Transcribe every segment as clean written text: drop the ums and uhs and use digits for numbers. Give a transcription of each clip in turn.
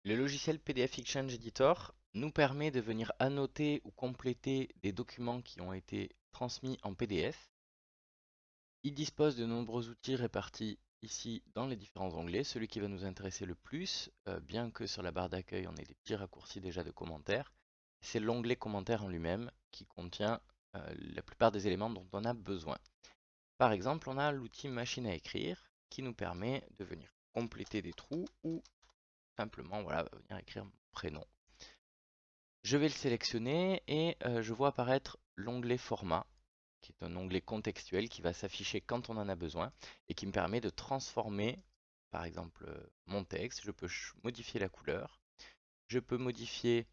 Le logiciel PDF Exchange Editor nous permet de venir annoter ou compléter des documents qui ont été transmis en PDF. Il dispose de nombreux outils répartis ici dans les différents onglets. Celui qui va nous intéresser le plus, bien que sur la barre d'accueil on ait des petits raccourcis déjà de commentaires, c'est l'onglet commentaires en lui-même qui contient la plupart des éléments dont on a besoin. Par exemple, on a l'outil machine à écrire qui nous permet de venir compléter des trous ou simplement voilà, venir écrire mon prénom. Je vais le sélectionner et je vois apparaître l'onglet format, qui est un onglet contextuel qui va s'afficher quand on en a besoin et qui me permet de transformer, par exemple, mon texte. Je peux modifier la couleur, je peux modifier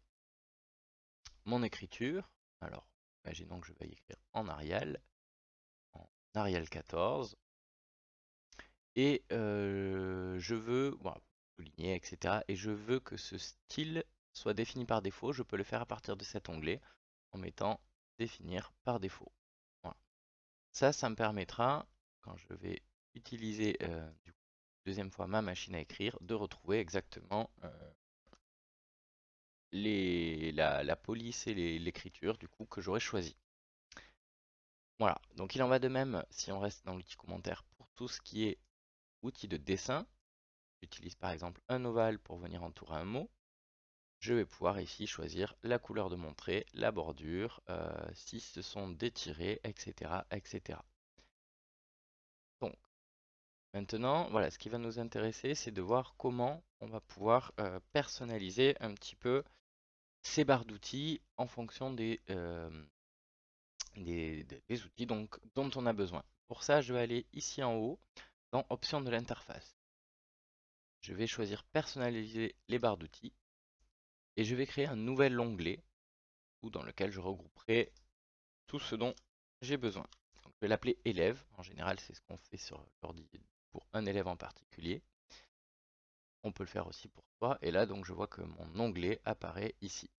mon écriture. Alors, imaginons que je vais écrire en Arial 14, et je veux, bon, souligner, etc. Et je veux que ce style soit défini par défaut. Je peux le faire à partir de cet onglet en mettant définir par défaut. Voilà. Ça me permettra, quand je vais utiliser du coup, deuxième fois ma machine à écrire, de retrouver exactement la police et l'écriture du coup que j'aurais choisi. Voilà, donc il en va de même si on reste dans l'outil commentaire pour tout ce qui est outil de dessin. J'utilise par exemple un ovale pour venir entourer un mot. Je vais pouvoir ici choisir la couleur de mon trait, la bordure, si ce sont des tirets, etc., etc. Donc, maintenant, voilà, ce qui va nous intéresser, c'est de voir comment on va pouvoir personnaliser un petit peu ces barres d'outils en fonction des outils dont on a besoin. Pour ça, je vais aller ici en haut, dans Options de l'interface. Je vais choisir Personnaliser les barres d'outils et je vais créer un nouvel onglet dans lequel je regrouperai tout ce dont j'ai besoin. Donc, je vais l'appeler élève. En général, c'est ce qu'on fait sur l'ordi pour un élève en particulier. On peut le faire aussi pour toi. Et là, donc, je vois que mon onglet apparaît ici.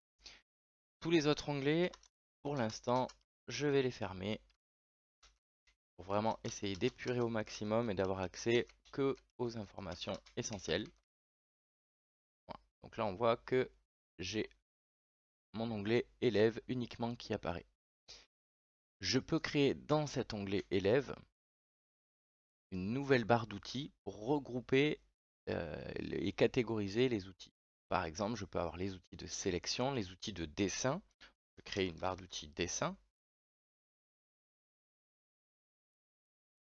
Tous les autres onglets, pour l'instant, je vais les fermer pour vraiment essayer d'épurer au maximum et d'avoir accès que aux informations essentielles. Voilà. Donc là, on voit que j'ai mon onglet élève uniquement qui apparaît. Je peux créer dans cet onglet élève une nouvelle barre d'outils pour regrouper et catégoriser les outils. Par exemple, je peux avoir les outils de sélection, les outils de dessin. Je peux créer une barre d'outils dessin.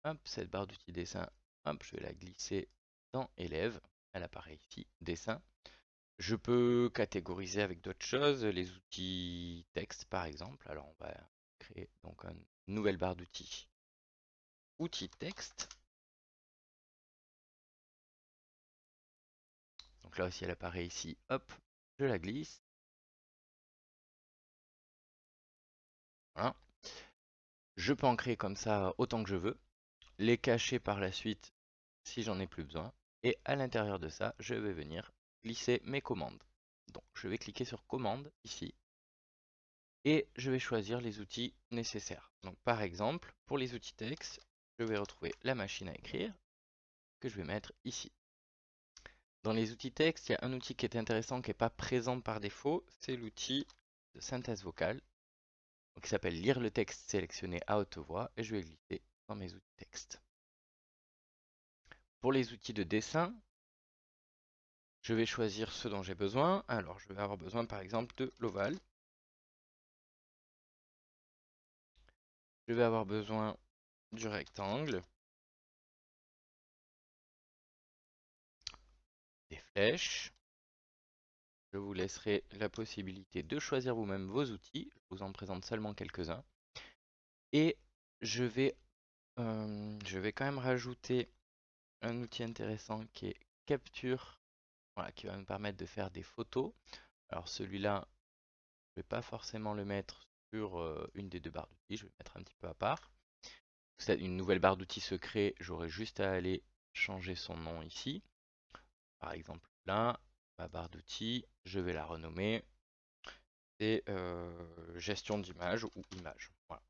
Hop, cette barre d'outils dessin, hop, je vais la glisser dans élève. Elle apparaît ici, dessin. Je peux catégoriser avec d'autres choses, les outils texte par exemple. Alors on va créer donc une nouvelle barre d'outils. Outils texte. Donc là aussi elle apparaît ici, hop, je la glisse. Voilà. Je peux en créer comme ça autant que je veux, les cacher par la suite si j'en ai plus besoin. Et à l'intérieur de ça, je vais venir glisser mes commandes. Donc je vais cliquer sur commande ici et je vais choisir les outils nécessaires. Donc par exemple, pour les outils texte, je vais retrouver la machine à écrire que je vais mettre ici. Dans les outils texte, il y a un outil qui est intéressant qui n'est pas présent par défaut, c'est l'outil de synthèse vocale qui s'appelle lire le texte sélectionné à haute voix et je vais glisser dans mes outils texte. Pour les outils de dessin, je vais choisir ce dont j'ai besoin. Alors je vais avoir besoin par exemple de l'ovale. Je vais avoir besoin du rectangle, des flèches. Je vous laisserai la possibilité de choisir vous-même vos outils. Je vous en présente seulement quelques-uns. Et je vais quand même rajouter un outil intéressant qui est Capture, voilà, qui va me permettre de faire des photos. Alors celui-là, je ne vais pas forcément le mettre sur une des deux barres d'outils, je vais le mettre un petit peu à part. Une nouvelle barre d'outils se crée, j'aurai juste à aller changer son nom ici. Par exemple là, ma barre d'outils, je vais la renommer et gestion d'image ou image. Voilà.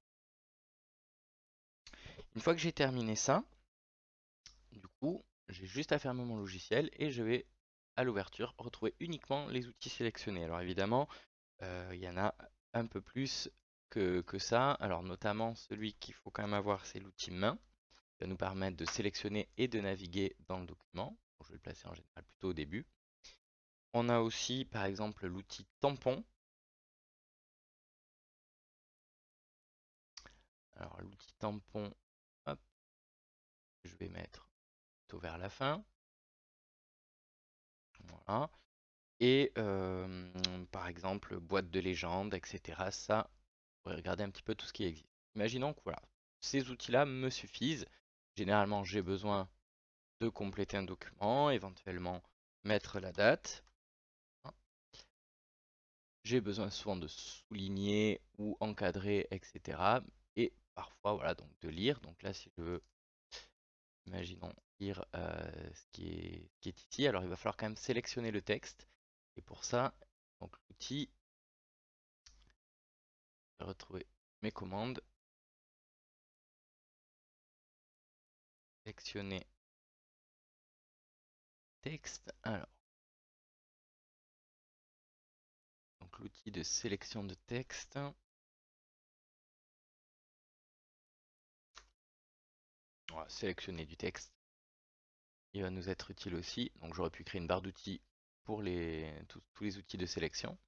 Une fois que j'ai terminé ça, du coup, j'ai juste à fermer mon logiciel et je vais à l'ouverture, retrouver uniquement les outils sélectionnés. Alors évidemment, il y en a un peu plus que ça. Alors notamment celui qu'il faut quand même avoir, c'est l'outil main, qui va nous permettre de sélectionner et de naviguer dans le document. Donc, je vais le placer en général plutôt au début. On a aussi par exemple l'outil tampon. Alors l'outil tampon, hop, je vais mettre plutôt vers la fin. Voilà. Et par exemple boîte de légende, etc. Ça, on pourrait regarder un petit peu tout ce qui existe. Imaginons que voilà, ces outils-là me suffisent. Généralement, j'ai besoin de compléter un document, éventuellement mettre la date. J'ai besoin souvent de souligner ou encadrer, etc. Et parfois, voilà, donc de lire. Donc là, si je veux, imaginons lire ce qui est ici, alors il va falloir quand même sélectionner le texte. Et pour ça, donc l'outil, je vais retrouver mes commandes, sélectionner texte. Alors, donc l'outil de sélection de texte. Voilà, sélectionner du texte. Il va nous être utile aussi. Donc j'aurais pu créer une barre d'outils pour tous les outils de sélection.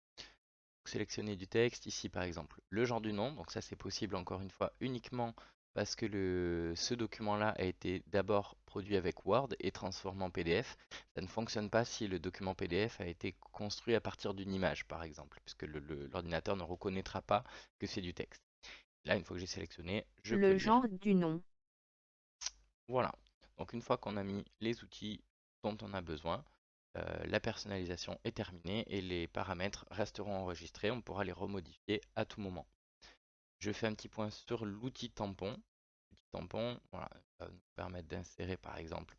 Sélectionner du texte, ici par exemple le genre du nom, donc ça c'est possible encore une fois uniquement parce que ce document-là a été d'abord produit avec Word et transformé en PDF. Ça ne fonctionne pas si le document PDF a été construit à partir d'une image par exemple, puisque l'ordinateur ne reconnaîtra pas que c'est du texte. Là, une fois que j'ai sélectionné, je peux Le lire. genre du nom. Voilà. Donc une fois qu'on a mis les outils dont on a besoin, la personnalisation est terminée et les paramètres resteront enregistrés. On pourra les remodifier à tout moment. Je fais un petit point sur l'outil tampon. L'outil tampon, voilà, va nous permettre d'insérer par exemple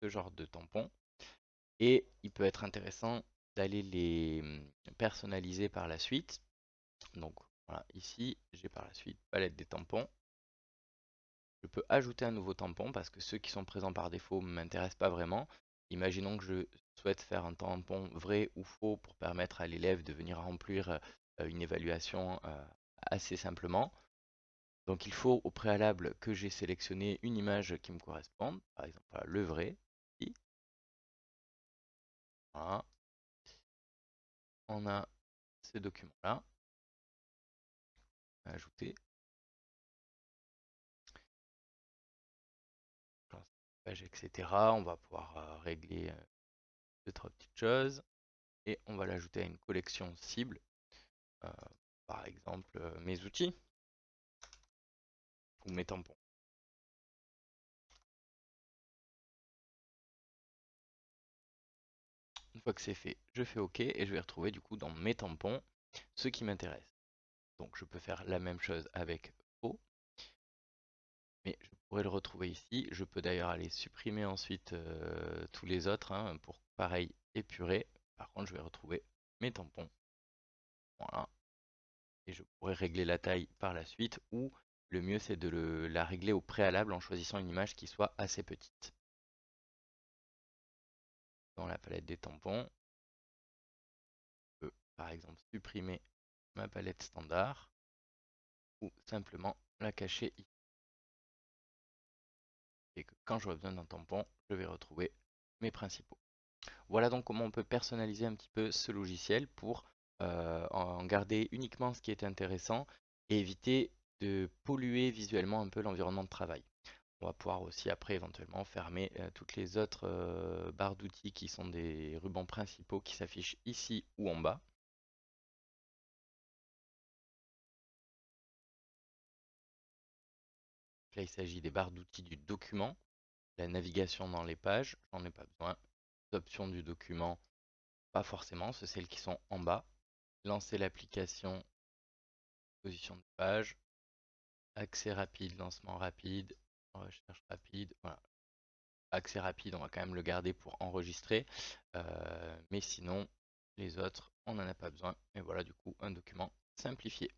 ce genre de tampon. Et il peut être intéressant d'aller les personnaliser par la suite. Donc voilà, ici j'ai par la suite palette des tampons. Je peux ajouter un nouveau tampon parce que ceux qui sont présents par défaut ne m'intéressent pas vraiment. Imaginons que je souhaite faire un tampon vrai ou faux pour permettre à l'élève de venir remplir une évaluation assez simplement. Donc il faut au préalable que j'ai sélectionné une image qui me corresponde. Par exemple, voilà, le vrai. Ici. Voilà. On a ce document-là. Ajouter. Page, etc. On va pouvoir régler deux, trois petites choses. Et on va l'ajouter à une collection cible. Euh, par exemple, mes outils ou mes tampons. Une fois que c'est fait, je fais OK et je vais retrouver du coup dans mes tampons ce qui m'intéresse. Donc je peux faire la même chose avec faux, mais je pourrais le retrouver ici. Je peux d'ailleurs aller supprimer ensuite tous les autres pour pareil épurer. Par contre, je vais retrouver mes tampons. Voilà. Et je pourrais régler la taille par la suite ou le mieux c'est de la régler au préalable en choisissant une image qui soit assez petite. Dans la palette des tampons, je peux par exemple supprimer ma palette standard ou simplement la cacher ici. Et que quand j'aurai besoin d'un tampon, je vais retrouver mes principaux. Voilà donc comment on peut personnaliser un petit peu ce logiciel pour en garder uniquement ce qui est intéressant et éviter de polluer visuellement un peu l'environnement de travail. On va pouvoir aussi après éventuellement fermer toutes les autres barres d'outils qui sont des rubans principaux qui s'affichent ici ou en bas. Là, il s'agit des barres d'outils du document. La navigation dans les pages, j'en ai pas besoin. Les options du document, pas forcément, c'est celles qui sont en bas. Lancer l'application, position de page, accès rapide, lancement rapide, recherche rapide, voilà. Accès rapide, on va quand même le garder pour enregistrer, mais sinon, les autres, on n'en a pas besoin. Et voilà du coup un document simplifié.